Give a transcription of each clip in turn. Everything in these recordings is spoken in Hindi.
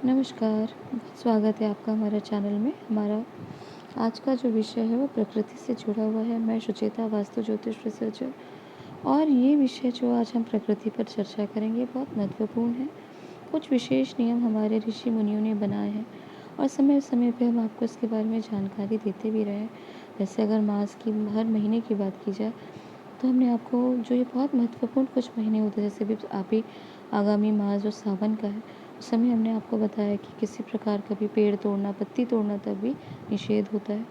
नमस्कार, स्वागत है आपका हमारे चैनल में। हमारा आज का जो विषय है वो प्रकृति से जुड़ा हुआ है। मैं सुचेता, वास्तु ज्योतिष रिसर्चर, और ये विषय जो आज हम प्रकृति पर चर्चा करेंगे बहुत महत्वपूर्ण है। कुछ विशेष नियम हमारे ऋषि मुनियों ने बनाए हैं और समय समय पे हम आपको इसके बारे में जानकारी देते भी रहे हैं। जैसे अगर मास की हर महीने की बात की जाए तो हमने आपको जो ये बहुत महत्वपूर्ण कुछ महीने होते हैं, जैसे भी आप ही आगामी मास जो सावन का है, उस समय हमने आपको बताया कि किसी प्रकार का भी पेड़ तोड़ना, पत्ती तोड़ना तक भी निषेध होता है।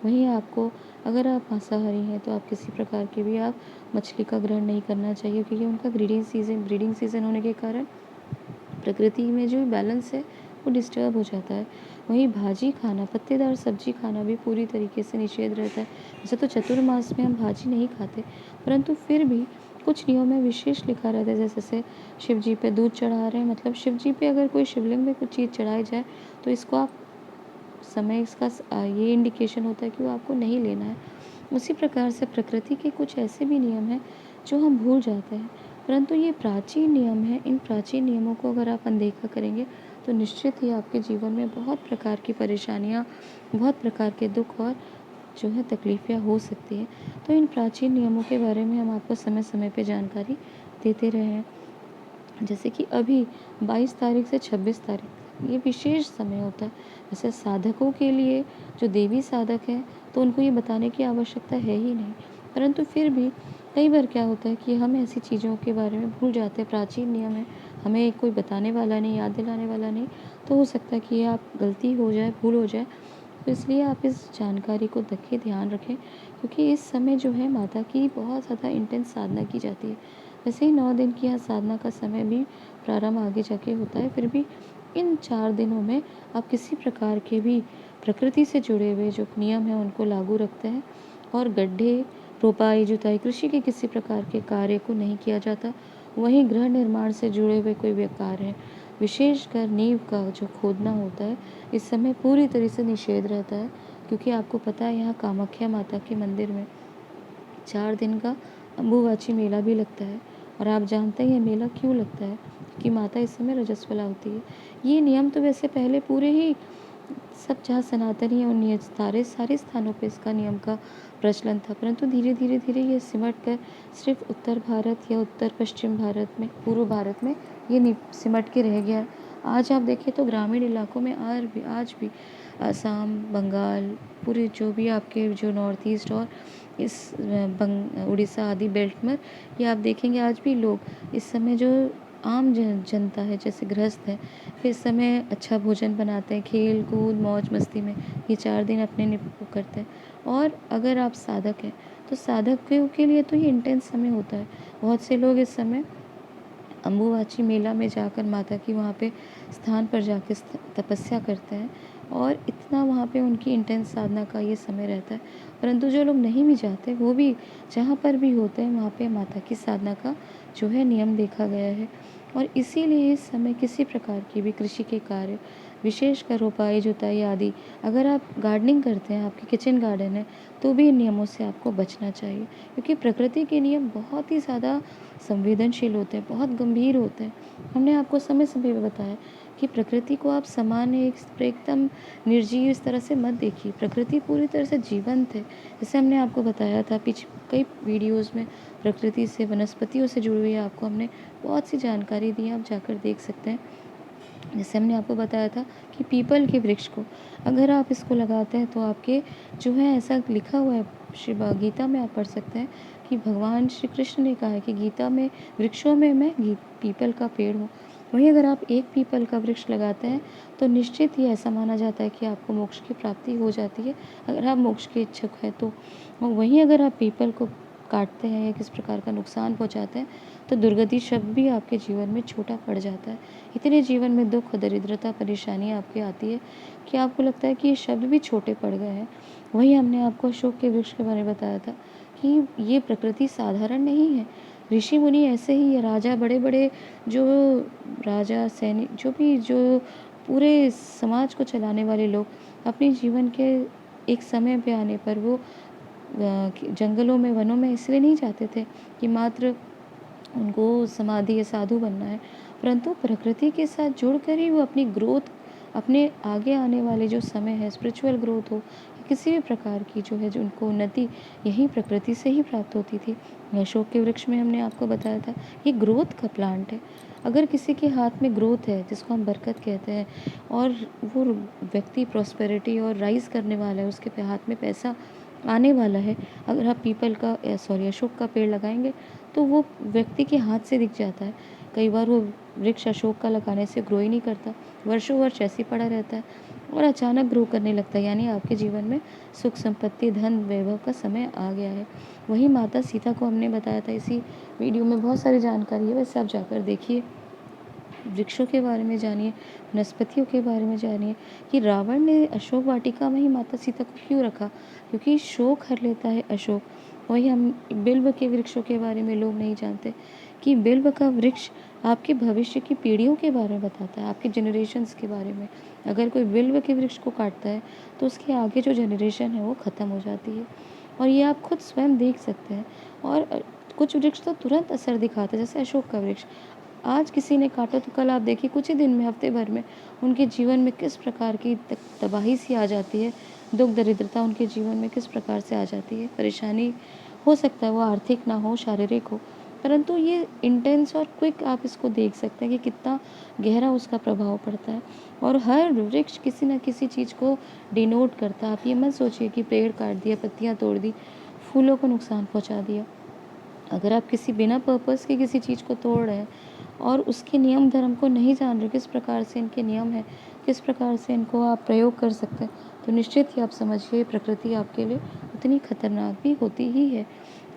वहीं आपको, अगर आप मांसाहारी हैं तो आप किसी प्रकार के भी आप मछली का ग्रहण नहीं करना चाहिए, क्योंकि उनका ब्रीडिंग सीजन होने के कारण प्रकृति में जो बैलेंस है वो डिस्टर्ब हो जाता है। वहीं भाजी खाना, पत्तेदार सब्जी खाना भी पूरी तरीके से निषेध रहता है। वैसे तो चतुर्मास में हम भाजी नहीं खाते, परंतु फिर भी कुछ नियमों में विशेष लिखा रहता है। जैसे शिव जी पे दूध चढ़ा रहे हैं, मतलब शिव जी पे अगर कोई शिवलिंग में कुछ चीज़ चढ़ाई जाए तो इसको आप समय इसका ये इंडिकेशन होता है कि वो आपको नहीं लेना है। उसी प्रकार से प्रकृति के कुछ ऐसे भी नियम हैं जो हम भूल जाते हैं, परंतु ये प्राचीन नियम हैं। इन प्राचीन नियमों को अगर आप अनदेखा करेंगे तो निश्चित ही आपके जीवन में बहुत प्रकार की परेशानियाँ, बहुत प्रकार के दुख और जो है तकलीफ़ें हो सकती हैं। तो इन प्राचीन नियमों के बारे में हम आपको समय समय पे जानकारी देते रहे हैं। जैसे कि अभी 22 तारीख से 26 तारीख ये विशेष समय होता है। जैसे साधकों के लिए, जो देवी साधक हैं, तो उनको ये बताने की आवश्यकता है ही नहीं, परंतु फिर भी कई बार क्या होता है कि हम ऐसी चीज़ों के बारे में भूल जाते हैं। प्राचीन नियम है, हमें कोई बताने वाला नहीं, याद दिलाने वाला नहीं, तो हो सकता है कि ये आप गलती हो जाए, भूल हो जाए। तो इसलिए आप इस जानकारी को रखें, ध्यान रखें, क्योंकि इस समय जो है माता की बहुत ज़्यादा इंटेंस साधना की जाती है। वैसे ही 9 दिन की यहाँ साधना का समय भी प्रारंभ आगे जाके होता है, फिर भी इन 4 दिनों में आप किसी प्रकार के भी प्रकृति से जुड़े हुए जो नियम हैं उनको लागू रखते हैं, और गड्ढे, रोपाई, जुताई, कृषि के किसी प्रकार के कार्य को नहीं किया जाता। वहीं गृह निर्माण से जुड़े हुए कोई भी कार्य हैं, विशेषकर नींव का जो खोदना होता है, इस समय पूरी तरह से निषेध रहता है, क्योंकि आपको पता है यहाँ कामाख्या माता के मंदिर में 4 दिन का अम्बुबाची मेला भी लगता है। और आप जानते हैं ये मेला क्यों लगता है, क्योंकि माता इस समय रजस्वला होती है। ये नियम तो वैसे पहले पूरे ही सब जहाँ सनातनी है उन सारे स्थानों पे इसका नियम का प्रचलन था, परंतु धीरे धीरे धीरे ये सिमट कर सिर्फ उत्तर भारत या उत्तर पश्चिम भारत में, पूर्व भारत में ये सिमट के रह गया। आज आप देखें तो ग्रामीण इलाकों में आज भी असम, बंगाल, पूरे जो भी आपके जो नॉर्थ ईस्ट और इस उड़ीसा आदि बेल्ट में, ये आप देखेंगे आज भी लोग इस समय जो आम जनता है, जैसे गृहस्थ है, फिर इस समय अच्छा भोजन बनाते हैं, खेल कूद मौज मस्ती में ये 4 दिन अपने करते हैं। और अगर आप साधक हैं तो साधकों के लिए तो ये इंटेंस समय होता है। बहुत से लोग इस समय अम्बुबाची मेला में जाकर माता की वहाँ पे स्थान पर जाके तपस्या करते हैं, और इतना वहाँ पे उनकी इंटेंस साधना का ये समय रहता है। परंतु जो लोग नहीं भी जाते, वो भी जहाँ पर भी होते हैं वहाँ पे माता की साधना का जो है नियम देखा गया है। और इसीलिए इस समय किसी प्रकार की भी कृषि के कार्य, विशेषकर रोपाई, जुताई आदि, अगर आप गार्डनिंग करते हैं, आपके किचन गार्डन है, तो भी इन नियमों से आपको बचना चाहिए, क्योंकि प्रकृति के नियम बहुत ही ज़्यादा संवेदनशील होते हैं, बहुत गंभीर होते हैं। हमने आपको समय समय पे बताया कि प्रकृति को आप सामान्य एकदम निर्जीव इस तरह से मत देखिए। प्रकृति पूरी तरह से जीवंत है। जैसे हमने आपको बताया था कई वीडियोज़ में, प्रकृति से, वनस्पतियों से जुड़ी हुई आपको हमने बहुत सी जानकारी दी है, आप जाकर देख सकते हैं। जैसे हमने आपको बताया था कि पीपल के वृक्ष को अगर आप इसको लगाते हैं तो आपके जो है, ऐसा लिखा हुआ है शिव गीता में, आप पढ़ सकते हैं कि भगवान श्री कृष्ण ने कहा है कि गीता में वृक्षों में मैं पीपल का पेड़ हूँ। वहीं अगर आप एक पीपल का वृक्ष लगाते हैं तो निश्चित ही ऐसा माना जाता है कि आपको मोक्ष की प्राप्ति हो जाती है, अगर आप मोक्ष के इच्छुक हैं तो। वहीं अगर आप पीपल को काटते हैं या किस प्रकार का नुकसान पहुंचाते हैं तो दुर्गति शब्द भी आपके जीवन में छोटा पड़ जाता है। इतने जीवन में दुख, दरिद्रता, परेशानियाँ आपके आती है कि आपको लगता है कि ये शब्द भी छोटे पड़ गए हैं। वहीं हमने आपको अशोक के वृक्ष के बारे में बताया था कि ये प्रकृति साधारण नहीं है। ऋषि मुनि ऐसे ही, ये राजा, बड़े बड़े जो राजा, सैनिक, जो पूरे समाज को चलाने वाले लोग, अपने जीवन के एक समय पे आने पर वो जंगलों में, वनों में इसलिए नहीं जाते थे कि मात्र उनको समाधि या साधु बनना है, परंतु प्रकृति के साथ जुड़कर ही वो अपनी ग्रोथ अपने आगे आने वाले जो समय है, स्पिरिचुअल ग्रोथ हो, किसी भी प्रकार की जो है जो उनको उन्नति यही प्रकृति से ही प्राप्त होती थी। अशोक के वृक्ष में हमने आपको बताया था, ये ग्रोथ का प्लांट है। अगर किसी के हाथ में ग्रोथ है, जिसको हम बरकत कहते हैं, और वो व्यक्ति प्रॉस्पेरिटी और राइज़ करने वाला है, उसके हाथ में पैसा आने वाला है, अगर आप पीपल का अशोक का पेड़ लगाएंगे तो वो व्यक्ति के हाथ से दिख जाता है। कई बार वो वृक्ष अशोक का लगाने से ग्रो ही नहीं करता, वर्षों वर्ष ऐसे ही पड़ा रहता है और अचानक ग्रो करने लगता है, यानी आपके जीवन में सुख संपत्ति धन वैभव का समय आ गया है। वही माता सीता को हमने बताया था, इसी वीडियो में बहुत सारी जानकारी है, वैसे आप जाकर देखिए, वृक्षों के बारे में जानिए, वनस्पतियों के बारे में जानिए कि रावण ने अशोक वाटिका में ही माता सीता को क्यों रखा, क्योंकि शोक हर लेता है अशोक। वही हम बिल्व के वृक्षों के बारे में लोग नहीं जानते कि बिल्व का वृक्ष आपके भविष्य की पीढ़ियों के बारे में बताता है, आपके जनरेशन्स के बारे में। अगर कोई बिल्व के वृक्ष को काटता है तो उसके आगे जो जनरेशन है वो ख़त्म हो जाती है, और ये आप खुद स्वयं देख सकते हैं। और कुछ वृक्ष तो तुरंत असर दिखाते हैं, जैसे अशोक का वृक्ष आज किसी ने काटा तो कल आप देखिए कुछ ही दिन में, हफ्ते भर में उनके जीवन में किस प्रकार की तबाही सी आ जाती है, दुख दरिद्रता उनके जीवन में किस प्रकार से आ जाती है, परेशानी हो सकता है वो आर्थिक ना हो, शारीरिक हो, परंतु ये इंटेंस और क्विक आप इसको देख सकते हैं कि कितना गहरा उसका प्रभाव पड़ता है। और हर वृक्ष किसी न किसी चीज़ को डिनोट करता है। आप ये मत सोचिए कि पेड़ काट दिया, पत्तियाँ तोड़ दी, फूलों को नुकसान पहुँचा दिया। अगर आप किसी बिना पर्पस के किसी चीज़ को तोड़ रहे हैं और उसके नियम धर्म को नहीं जान रहे, किस प्रकार से इनके नियम हैं, किस प्रकार से इनको आप प्रयोग कर सकते हैं, तो निश्चित ही आप समझिए प्रकृति आपके लिए उतनी खतरनाक भी होती ही है।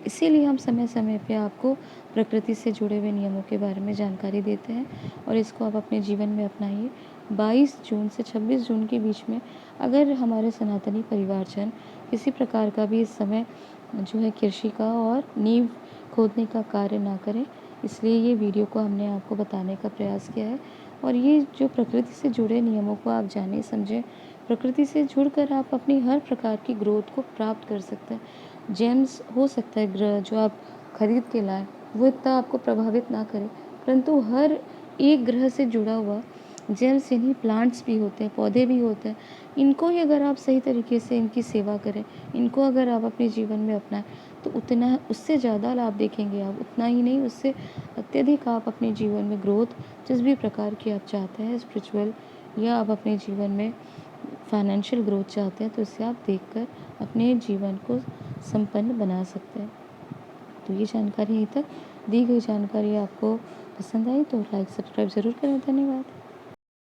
इसीलिए हम समय समय पे आपको प्रकृति से जुड़े हुए नियमों के बारे में जानकारी देते हैं और इसको आप अपने जीवन में अपनाइए। 22 जून से 26 जून के बीच में अगर हमारे सनातनी परिवारजन किसी प्रकार का भी इस समय जो है कृषि का और नींव खोदने का कार्य ना करें, इसलिए ये वीडियो को हमने आपको बताने का प्रयास किया है। और ये जो प्रकृति से जुड़े नियमों को आप जानें समझें, प्रकृति से जुड़कर आप अपनी हर प्रकार की ग्रोथ को प्राप्त कर सकते हैं। जेम्स हो सकता है ग्रह जो आप खरीद के लाएं वो इतना आपको प्रभावित ना करे, परंतु हर एक ग्रह से जुड़ा हुआ जेम्स यानी प्लांट्स भी होते हैं, पौधे भी होते हैं। इनको ही अगर आप सही तरीके से इनकी सेवा करें, इनको अगर आप अपने जीवन में अपनाएं, तो उतना उससे ज़्यादा लाभ देखेंगे आप, उतना ही नहीं उससे अत्यधिक आप अपने जीवन में ग्रोथ जिस भी प्रकार की आप चाहते हैं, स्पिरिचुअल या आप अपने जीवन में फाइनेंशियल ग्रोथ चाहते हैं, तो इससे आप देखकर अपने जीवन को संपन्न बना सकते हैं। तो ये जानकारी यहीं तक दी गई जानकारी आपको पसंद आई तो लाइक सब्सक्राइब ज़रूर करें। धन्यवाद।